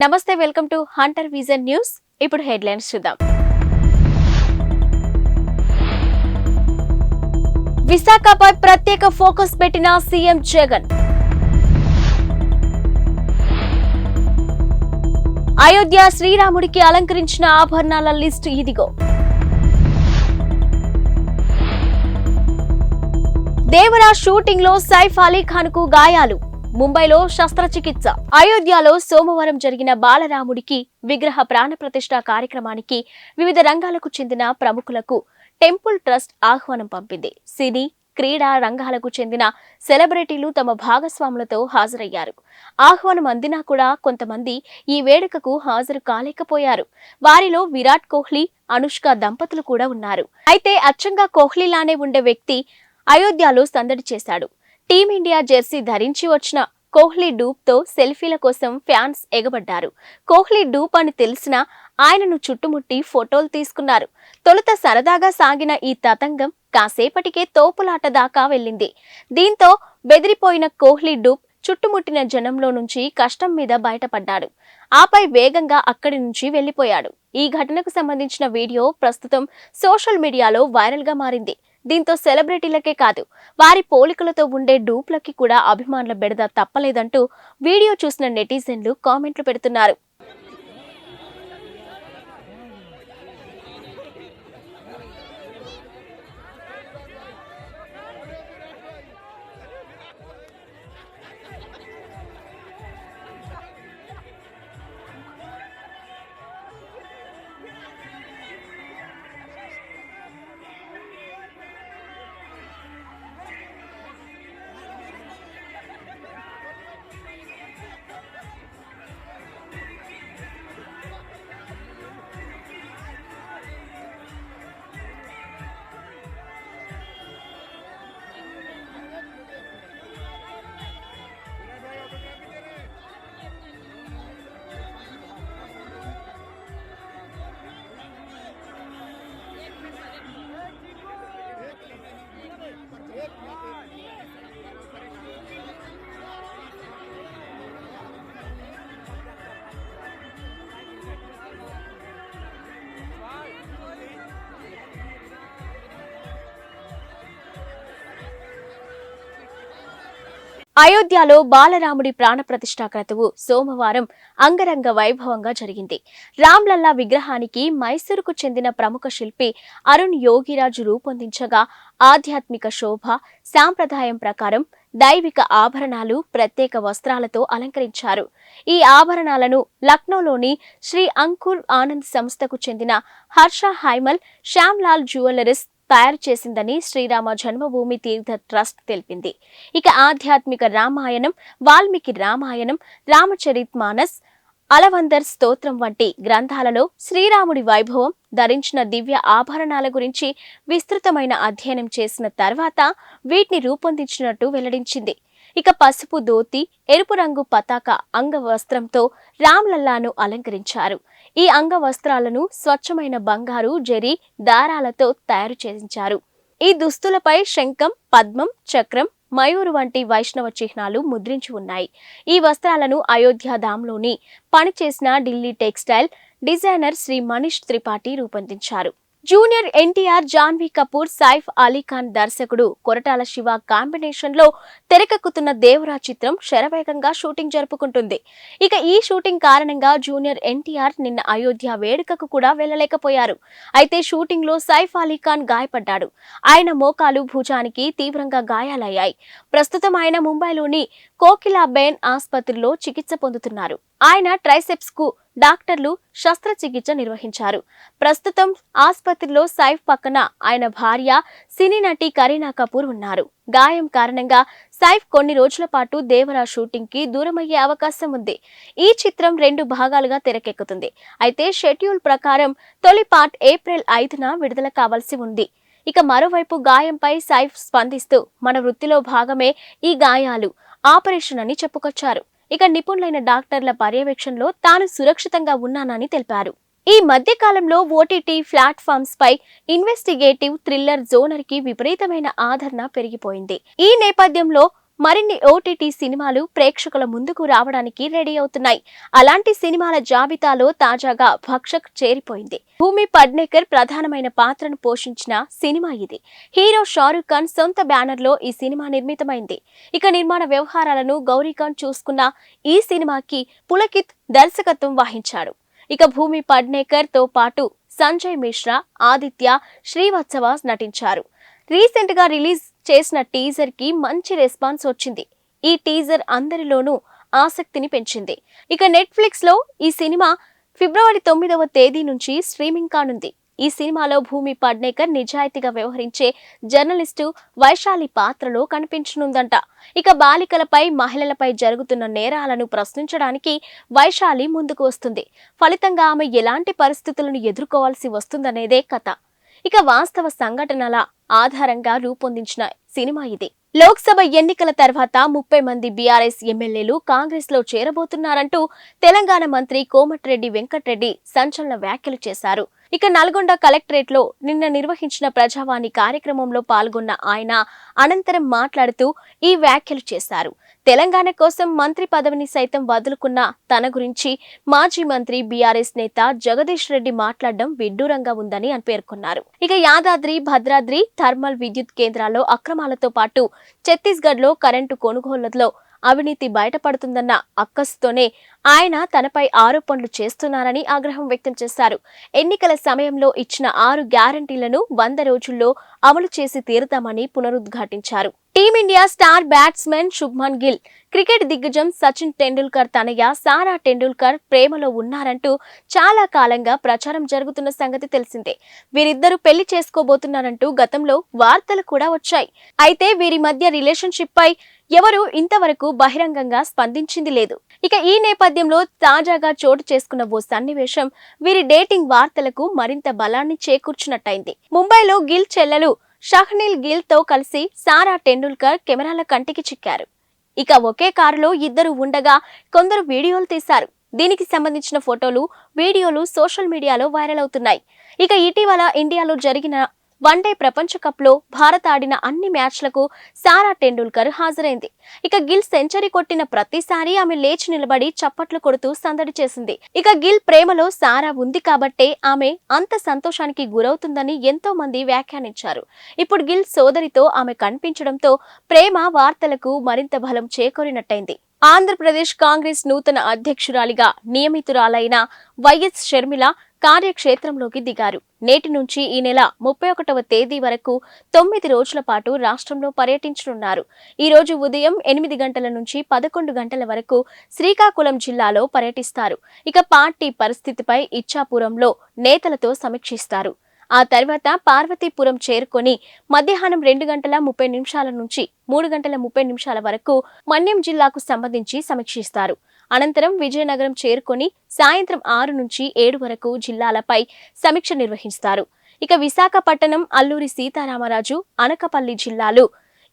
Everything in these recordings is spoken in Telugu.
నమస్తే, welcome to Hunter vision news. ఇప్పుడు హెడ్లైన్స్ చూద్దాం. విశాఖపై ప్రత్యేక ఫోకస్ పెట్టిన సీఎం జగన్. అయోధ్య శ్రీరాముడికి అలంకరించిన ఆభరణాల లిస్టు ఇదిగో. దేవరా షూటింగ్ లో సైఫ్ అలీ ఖాన్ కు గాయాలు, ముంబైలో శస్త్రచికిత్స. అయోధ్యలో సోమవారం జరిగిన బాలరాముడికి విగ్రహ ప్రాణప్రతిష్ఠ కార్యక్రమానికి వివిధ రంగాలకు చెందిన ప్రముఖులకు టెంపుల్ ట్రస్ట్ ఆహ్వానం పంపింది. సినీ, క్రీడా రంగాలకు చెందిన సెలబ్రిటీలు తమ భాగస్వాములతో హాజరయ్యారు. ఆహ్వానం అందినా కూడా కొంతమంది ఈ వేడుకకు హాజరు కాలేకపోయారు. వారిలో విరాట్ కోహ్లీ, అనుష్క దంపతులు కూడా ఉన్నారు. అయితే అచ్చంగా కోహ్లీలానే ఉండే వ్యక్తి అయోధ్యలో సందడి చేశాడు. టీమిండియా జెర్సీ ధరించి వచ్చిన కోహ్లీ డూప్ తో సెల్ఫీల కోసం ఫ్యాన్స్ ఎగబడ్డారు. కోహ్లీ డూప్ అని తెలిసినా ఆయనను చుట్టుముట్టి ఫోటోలు తీసుకున్నారు. తొలుత సరదాగా సాగిన ఈ తతంగం కాసేపటికే తోపులాట దాకా వెళ్ళింది. దీంతో బెదిరిపోయిన కోహ్లీ డూప్ చుట్టుముట్టిన జనంలో నుంచి కష్టం మీద బయటపడ్డాడు. ఆపై వేగంగా అక్కడి నుంచి వెళ్లిపోయాడు. ఈ ఘటనకు సంబంధించిన వీడియో ప్రస్తుతం సోషల్ మీడియాలో వైరల్ గా మారింది. దీంతో సెలబ్రిటీలకే కాదు, వారి పోలికలతో ఉండే డూప్లకి కూడా అభిమానుల బెడద తప్పలేదంటూ వీడియో చూసిన నెటిజన్లు కామెంట్లు పెడుతున్నారు. అయోధ్యలో బాలరాముడి ప్రాణప్రతిష్ఠా క్రతువు సోమవారం అంగరంగ వైభవంగా జరిగింది. రామ్లల్లా విగ్రహానికి మైసూరుకు చెందిన ప్రముఖ శిల్పి అరుణ్ యోగిరాజు రూపొందించగా ఆధ్యాత్మిక శోభ, సాంప్రదాయం ప్రకారం దైవిక ఆభరణాలు, ప్రత్యేక వస్త్రాలతో అలంకరించారు. ఈ ఆభరణాలను లక్నోలోని శ్రీ అంకుర్ ఆనంద్ సంస్థకు చెందిన హర్ష హైమల్ శ్యామ్లాల్ జ్యువెలరీస్ తయారు చేసిందని శ్రీరామ జన్మభూమి తీర్థ ట్రస్ట్ తెలిపింది. ఇక ఆధ్యాత్మిక రామాయణం, వాల్మీకి రామాయణం, రామచరిత్ మానస్, అలవందర్ స్తోత్రం వంటి గ్రంథాలలో శ్రీరాముడి వైభవం, ధరించిన దివ్య ఆభరణాల గురించి విస్తృతమైన అధ్యయనం చేసిన తర్వాత వీటిని రూపొందించినట్టు వెల్లడించింది. ఇక పసుపు ధోతి, ఎరుపు రంగు పతాక అంగవస్త్రంతో రామ్లల్లాను అలంకరించారు. ఈ అంగవస్త్రాలను స్వచ్ఛమైన బంగారు, జరీ దారాలతో తయారు చేయించారు. ఈ దుస్తులపై శంఖం, పద్మం, చక్రం, మయూరు వంటి వైష్ణవ చిహ్నాలు ముద్రించి ఉన్నాయి. ఈ వస్త్రాలను అయోధ్యధాంలోని పనిచేసిన ఢిల్లీ టెక్స్టైల్ డిజైనర్ శ్రీ మనీష్ త్రిపాఠి రూపొందించారు. జూనియర్ ఎన్టీఆర్, జాన్వీ కపూర్, సైఫ్ అలీ ఖాన్ దర్శకుడు కొరటాల శివ కాంబినేషన్ లో తెరకెక్కుతున్న దేవరా చిత్రం శరవేగంగా షూటింగ్ జరుపుకుంటుంది. ఇక ఈ షూటింగ్ కారణంగా జూనియర్ ఎన్టీఆర్ నిన్న అయోధ్య వేడుకకు కూడా వెళ్లలేకపోయారు. అయితే షూటింగ్ లో సైఫ్ అలీ ఖాన్ గాయపడ్డాడు. ఆయన మోకాలు, భుజానికి తీవ్రంగా గాయాలయ్యాయి. ప్రస్తుతం ఆయన ముంబైలోని కోకిలాబేన్ ఆసుపత్రిలో చికిత్స పొందుతున్నారు. ఆయన ట్రైసెప్స్ కు డాక్టర్లు శస్త్రచికిత్స నిర్వహించారు. ప్రస్తుతం ఆసుపత్రిలో సైఫ్ పక్కన ఆయన భార్య, సినీ నటి కరీనా కపూర్ ఉన్నారు. గాయం కారణంగా సైఫ్ కొన్ని రోజుల పాటు దేవరా షూటింగ్ కి దూరమయ్యే అవకాశం ఉంది. ఈ చిత్రం 2 భాగాలుగా తెరకెక్కుతుంది. అయితే షెడ్యూల్ ప్రకారం తొలి పార్ట్ ఏప్రిల్ 5న విడుదల కావాల్సి ఉంది. ఇక మరోవైపు గాయంపై సైఫ్ స్పందిస్తూ, మన వృత్తిలో భాగమే ఈ గాయాలు, ఆపరేషన్ అని చెప్పుకొచ్చారు. ఇక నిపుణులైన డాక్టర్ల పర్యవేక్షణలో తాను సురక్షితంగా ఉన్నానని తెలిపారు. ఈ మధ్య కాలంలో ఓటీటీ ప్లాట్ఫామ్స్ పై ఇన్వెస్టిగేటివ్ థ్రిల్లర్ జోనర్ కి విపరీతమైన ఆదరణ పెరిగిపోయింది. ఈ నేపథ్యంలో మరిన్ని ఓటీటీ సినిమాలు ప్రేక్షకుల ముందుకు రావడానికి రెడీ అవుతున్నాయి. అలాంటి సినిమాల జాబితాలో తాజాగా భక్షక్ చేరిపోయింది. భూమి పడ్నేకర్ ప్రధానమైన పాత్రను పోషించిన సినిమా ఇది. హీరో షారుఖ్ ఖాన్ సొంత బ్యానర్లో ఈ సినిమా నిర్మితమైంది. ఇక నిర్మాణ వ్యవహారాలను గౌరీఖాన్ చూసుకున్న ఈ సినిమాకి పులకిత్ దర్శకత్వం వహించాడు. ఇక భూమి పడ్నేకర్ తో పాటు సంజయ్ మిశ్రా, ఆదిత్య శ్రీవత్సవ నటించారు. రీసెంట్ గా రిలీజ్ చేసిన టీజర్ కి మంచి రెస్పాన్స్ వచ్చింది. ఈ టీజర్ అందరిలోనూ ఆసక్తిని పెంచింది. ఇక నెట్ఫ్లిక్స్ లో ఈ సినిమా ఫిబ్రవరి 9వ తేదీ నుంచి స్ట్రీమింగ్ కానుంది. ఈ సినిమాలో భూమి పడ్నేకర్ నిజాయితీగా వ్యవహరించే జర్నలిస్టు వైశాలి పాత్రలో కనిపించనుందంట. ఇక బాలికలపై, మహిళలపై జరుగుతున్న నేరాలను ప్రశ్నించడానికి వైశాలి ముందుకు వస్తుంది. ఫలితంగా ఆమె ఎలాంటి పరిస్థితులను ఎదుర్కోవాల్సి వస్తుందనేదే కథ. ఇక వాస్తవ సంఘటనల ఆధారంగా రూపొందించిన సినిమా ఇది. లోక్సభ ఎన్నికల తర్వాత 30 మంది బీఆర్ఎస్ ఎమ్మెల్యేలు కాంగ్రెస్ లో చేరబోతున్నారంటూ తెలంగాణ మంత్రి కోమటిరెడ్డి వెంకటరెడ్డి సంచలన వ్యాఖ్యలు చేశారు. ఇక నల్గొండ కలెక్టరేట్ లో నిన్న నిర్వహించిన ప్రజావాణి కార్యక్రమంలో పాల్గొన్న ఆయన అనంతరం మాట్లాడుతూ ఈ వ్యాఖ్యలు చేశారు. తెలంగాణ కోసం మంత్రి పదవిని సైతం వదులుకున్న తన గురించి మాజీ మంత్రి బీఆర్ఎస్ నేత జగదీష్ రెడ్డి మాట్లాడడం విడ్డూరంగా ఉందని పేర్కొన్నారు. ఇక యాదాద్రి, భద్రాద్రి థర్మల్ విద్యుత్ కేంద్రాల్లో అక్రమాలతో పాటు ఛత్తీస్గఢ్ లో కరెంటు కొనుగోళ్లలో అవినీతి బయటపడుతుందన్న అక్కసుతోనే ఆయన తనపై ఆరోపణలు చేస్తున్నారని ఆగ్రహం వ్యక్తం చేశారు. ఎన్నికల సమయంలో ఇచ్చిన 6 గ్యారంటీలను 100 రోజుల్లో అమలు చేసి తీరుతామని పునరుద్ఘాటించారు. Team India star batsmen Shubman Gill, cricket దిగ్గజం సచిన్ టెండూల్కర్ తనయ సారా టెండూల్కర్ ప్రేమలో ఉన్నారంటూ చాలా కాలంగా ప్రచారం జరుగుతున్న సంగతి తెలిసిందే. వీరిద్దరూ పెళ్లి చేసుకోబోతున్నారంటూ గతంలో వార్తలు కూడా వచ్చాయి. అయితే వీరి మధ్య రిలేషన్షిప్ పై ఎవరూ ఇంతవరకు బహిరంగంగా స్పందించింది లేదు. ఇక ఈ నేపథ్యంలో తాజాగా చోటు చేసుకున్న ఓ సన్నివేశం వీరి డేటింగ్ వార్తలకు మరింత బలాన్ని చేకూర్చున్నట్టయింది. ముంబైలో గిల్ చెల్లెలు షహ్నీల్ గిల్ తో కలిసి సారా టెండూల్కర్ కెమెరాల కంటికి చిక్కారు. ఇక ఒకే కారులో ఇద్దరు ఉండగా కొందరు వీడియోలు తీశారు. దీనికి సంబంధించిన ఫోటోలు, వీడియోలు సోషల్ మీడియాలో వైరల్ అవుతున్నాయి. ఇక ఇటీవల ఇండియాలో జరిగిన వన్డే ప్రపంచ కప్ లో భారత్ ఆడిన అన్ని మ్యాచ్లకు సారా టెండూల్కర్ హాజరైంది. ఇక గిల్ సెంచరీ కొట్టిన ప్రతిసారి ఆమె లేచి నిలబడి చప్పట్లు కొడుతూ సందడి చేసింది. ఇక గిల్ ప్రేమలో సారా ఉంది కాబట్టే ఆమె అంత సంతోషానికి గురవుతుందని ఎంతో మంది వ్యాఖ్యానించారు. ఇప్పుడు గిల్ సోదరితో ఆమె కనిపించడంతో ప్రేమ వార్తలకు మరింత బలం చేకూరినట్టయింది. ఆంధ్రప్రదేశ్ కాంగ్రెస్ నూతన అధ్యక్షురాలిగా నియమితురాలైన వైఎస్ షర్మిల కార్యక్షేత్రంలోకి దిగారు. నేటి నుంచి ఈ నెల 31వ తేదీ వరకు 9 రోజుల పాటు రాష్ట్రంలో పర్యటించనున్నారు. ఈ రోజు ఉదయం 8 గంటల నుంచి 11 గంటల వరకు శ్రీకాకుళం జిల్లాలో పర్యటిస్తారు. ఇక పార్టీ పరిస్థితిపై ఇచ్చాపురంలో నేతలతో సమీక్షిస్తారు. ఆ తర్వాత పార్వతీపురం చేరుకొని మధ్యాహ్నం 2 గంటల 30 నిమిషాల నుంచి 3 గంటల 30 నిమిషాల వరకు మన్యం జిల్లాకు సంబంధించి సమీక్షిస్తారు. అనంతరం విజయనగరం చేరుకొని సాయంత్రం 6 నుంచి 7 వరకు జిల్లాలపై సమీక్ష నిర్వహిస్తారు. ఇక విశాఖపట్నం, అల్లూరి సీతారామరాజు, అనకాపల్లి జిల్లాలు,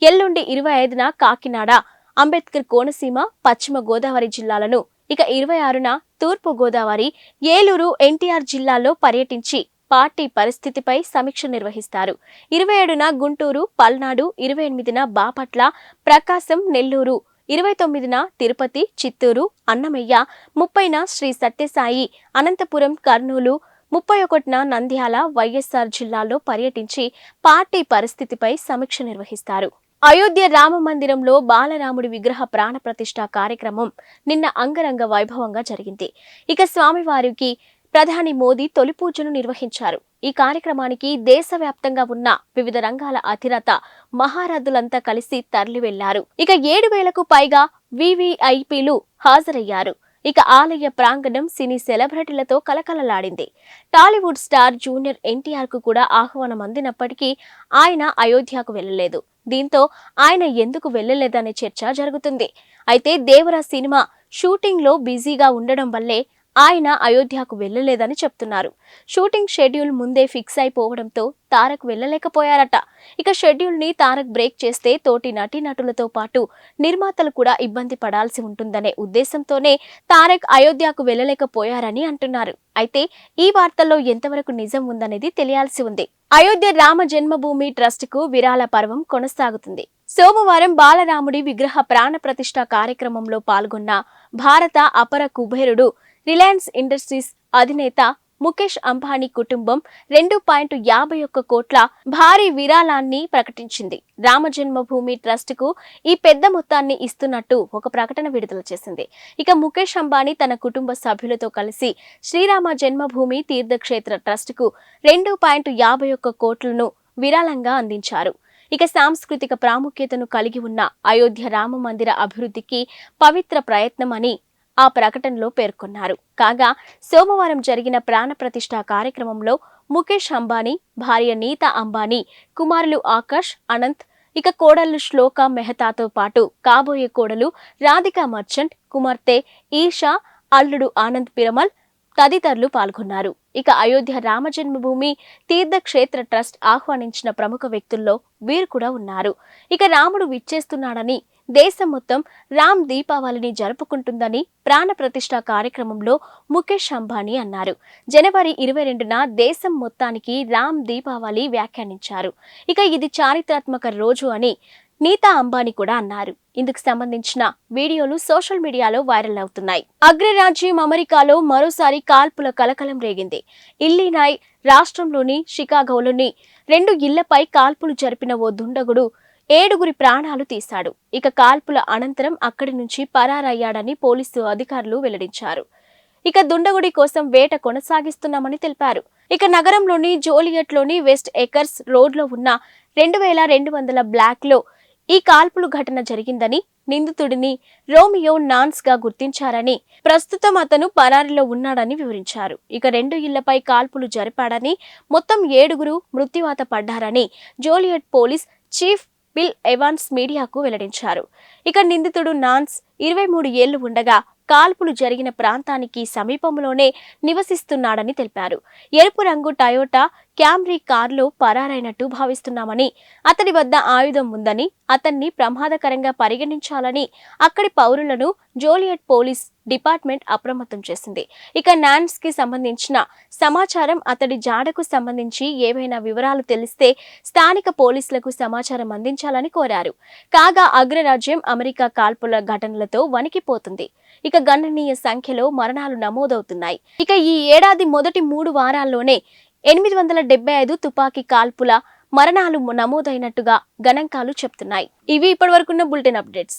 ఎల్లుండి 25న కాకినాడ, అంబేద్కర్ కోనసీమ, పశ్చిమ గోదావరి జిల్లాలను, ఇక 26న తూర్పు గోదావరి, ఏలూరు, ఎన్టీఆర్ జిల్లాల్లో పర్యటించి పార్టీ పరిస్థితిపై సమీక్ష నిర్వహిస్తారు. 27న గుంటూరు, పల్నాడు, 28న బాపట్ల, ప్రకాశం, నెల్లూరు, 29న తిరుపతి, చిత్తూరు, అన్నమయ్య, 30న శ్రీ సత్యసాయి, అనంతపురం, కర్నూలు, 31న నంద్యాల, వైఎస్ఆర్ జిల్లాల్లో పర్యటించి పార్టీ పరిస్థితిపై సమీక్ష నిర్వహిస్తారు. అయోధ్య రామ మందిరంలో బాలరాముడి విగ్రహ ప్రాణ ప్రతిష్ఠ కార్యక్రమం నిన్న అంగరంగ వైభవంగా జరిగింది. ఇక స్వామివారికి ప్రధాని మోదీ తొలి పూజను నిర్వహించారు. ఈ కార్యక్రమానికి దేశవ్యాప్తంగా ఉన్న వివిధ రంగాల అధిరత మహారథులంతా కలిసి తరలి వెళ్లారు. ఇక 7,000కు పైగా వివిఐపీలు హాజరయ్యారు. ఇక ఆలయ ప్రాంగణం సినీ సెలబ్రిటీలతో కలకలలాడింది. టాలీవుడ్ స్టార్ జూనియర్ ఎన్టీఆర్ కు కూడా ఆహ్వానం అందినప్పటికీ ఆయన అయోధ్యకు వెళ్లలేదు. దీంతో ఆయన ఎందుకు వెళ్లలేదనే చర్చ జరుగుతుంది. అయితే దేవరా సినిమా షూటింగ్ లో బిజీగా ఉండడం వల్లే ఆయన అయోధ్యకు వెళ్లలేదని చెప్తున్నారు. షూటింగ్ షెడ్యూల్ ముందే ఫిక్స్ అయిపోవడంతో తారక్ వెళ్లలేకపోయారట. ఇక షెడ్యూల్ ని తారక్ బ్రేక్ చేస్తే తోటి నటీనటులతో పాటు నిర్మాతలు కూడా ఇబ్బంది పడాల్సి ఉంటుందనే ఉద్దేశంతోనే తారక్ అయోధ్యకు వెళ్లలేకపోయారని అంటున్నారు. అయితే ఈ వార్తల్లో ఎంతవరకు నిజం ఉందనేది తెలియాల్సి ఉంది. అయోధ్య రామ జన్మభూమి ట్రస్ట్ కు విరాళ పర్వం కొనసాగుతుంది. సోమవారం బాలరాముడి విగ్రహ ప్రాణ ప్రతిష్ఠ కార్యక్రమంలో పాల్గొన్న భారత అపర కుబేరుడు రిలయన్స్ ఇండస్ట్రీస్ అధినేత ముఖేష్ అంబానీ కుటుంబం 2.51 కోట్ల భారీ విరాళాన్ని ప్రకటించింది. రామజన్మభూమి ట్రస్టుకు ఈ పెద్ద మొత్తాన్ని ఇస్తున్నట్టు ఒక ప్రకటన విడుదల చేసింది. ఇక ముఖేష్ అంబానీ తన కుటుంబ సభ్యులతో కలిసి శ్రీరామ జన్మభూమి తీర్థక్షేత్ర ట్రస్టుకు 2.51 కోట్లను విరాళంగా అందించారు. ఇక సాంస్కృతిక ప్రాముఖ్యతను కలిగి ఉన్న అయోధ్య రామ మందిర అభివృద్ధికి పవిత్ర ప్రయత్నమని ఆ ప్రకటనలో పేర్కొన్నారు. కాగా సోమవారం జరిగిన ప్రాణప్రతిష్ఠ కార్యక్రమంలో ముఖేష్ అంబానీ, భార్య నీతా అంబానీ, కుమారులు ఆకాష్, అనంత్, ఇక కోడళ్లు శ్లోక మెహతాతో పాటు కాబోయే కోడలు రాధికా మర్చెంట్, కుమార్తె ఈషా, అల్లుడు ఆనంద్ పిరమల్ తదితరులు పాల్గొన్నారు. ఇక అయోధ్య రామజన్మభూమి తీర్థక్షేత్ర ట్రస్ట్ ఆహ్వానించిన ప్రముఖ వ్యక్తుల్లో వీరు కూడా ఉన్నారు. ఇక రాముడు విచ్చేస్తున్నాడని, దేశం మొత్తం రామ్ దీపావళిని జరుపుకుంటుందని ప్రాణ ప్రతిష్ఠ కార్యక్రమంలో ముఖేష్ అంబానీ అన్నారు. జనవరి 22న దేశం మొత్తానికి రామ్ దీపావళి వ్యాఖ్యానించారు. ఇక ఇది చారిత్రాత్మక రోజు అని నీతా అంబానీ కూడా అన్నారు. ఇందుకు సంబంధించిన వీడియోలు సోషల్ మీడియాలో వైరల్ అవుతున్నాయి. అగ్రరాజ్యం అమెరికాలో మరోసారి కాల్పుల కలకలం రేగింది. ఇల్లినాయ్ రాష్ట్రంలోని షికాగోలోని 2 ఇళ్లపై కాల్పులు జరిపిన ఓ దుండగుడు 7 ప్రాణాలు తీశాడు. ఇక కాల్పుల అనంతరం అక్కడి నుంచి పరారయ్యాడని పోలీసు అధికారులు వెల్లడించారు. ఇక దుండగుడి కోసం వేట కొనసాగిస్తున్నామని తెలిపారు. ఇక నగరంలోని జోలియట్లోని వెస్ట్ ఎకర్స్ రోడ్లో ఉన్న 2200 బ్లాక్లో ఈ కాల్పులు ఘటన జరిగిందని, నిందితుడిని రోమియో నాన్స్ గా గుర్తించారని, ప్రస్తుతం అతను పరారీలో ఉన్నాడని వివరించారు. ఇక 2 ఇళ్లపై కాల్పులు జరిపాడని, మొత్తం 7 మృత్యువాత పడ్డారని Joliet police chief Bill Evans మీడియాకు వెల్లడించారు. ఇక నిందితుడు నాన్స్ 23 ఏళ్లు ఉండగా కాల్పులు జరిగిన ప్రాంతానికి సమీపంలోనే నివసిస్తున్నాడని తెలిపారు. ఎరుపు రంగు టయోటా క్యామ్రీ కారులో పరారైనట్టు భావిస్తున్నామని, అతడి వద్ద ఆయుధం ఉందని, అతన్ని ప్రమాదకరంగా పరిగణించాలని అక్కడి పౌరులను జోలియట్ పోలీస్ డిపార్ట్మెంట్ అప్రమత్తం చేసింది. ఇక నాన్స్ కి సంబంధించిన సమాచారం, అతడి జాడకు సంబంధించి ఏవైనా వివరాలు తెలిస్తే స్థానిక పోలీసులకు సమాచారం అందించాలని కోరారు. కాగా అగ్రరాజ్యం అమెరికా కాల్పుల ఘటనలతో వణికిపోతుంది. ఇక గణనీయ సంఖ్యలో మరణాలు నమోదవుతున్నాయి. ఇక ఈ ఏడాది మొదటి 3 వారాల్లోనే 875 తుపాకీ కాల్పుల మరణాలు నమోదైనట్టుగా గణాంకాలు చెప్తున్నాయి. ఇవి ఇప్పటివరకున్న బులెటిన్ అప్డేట్స్.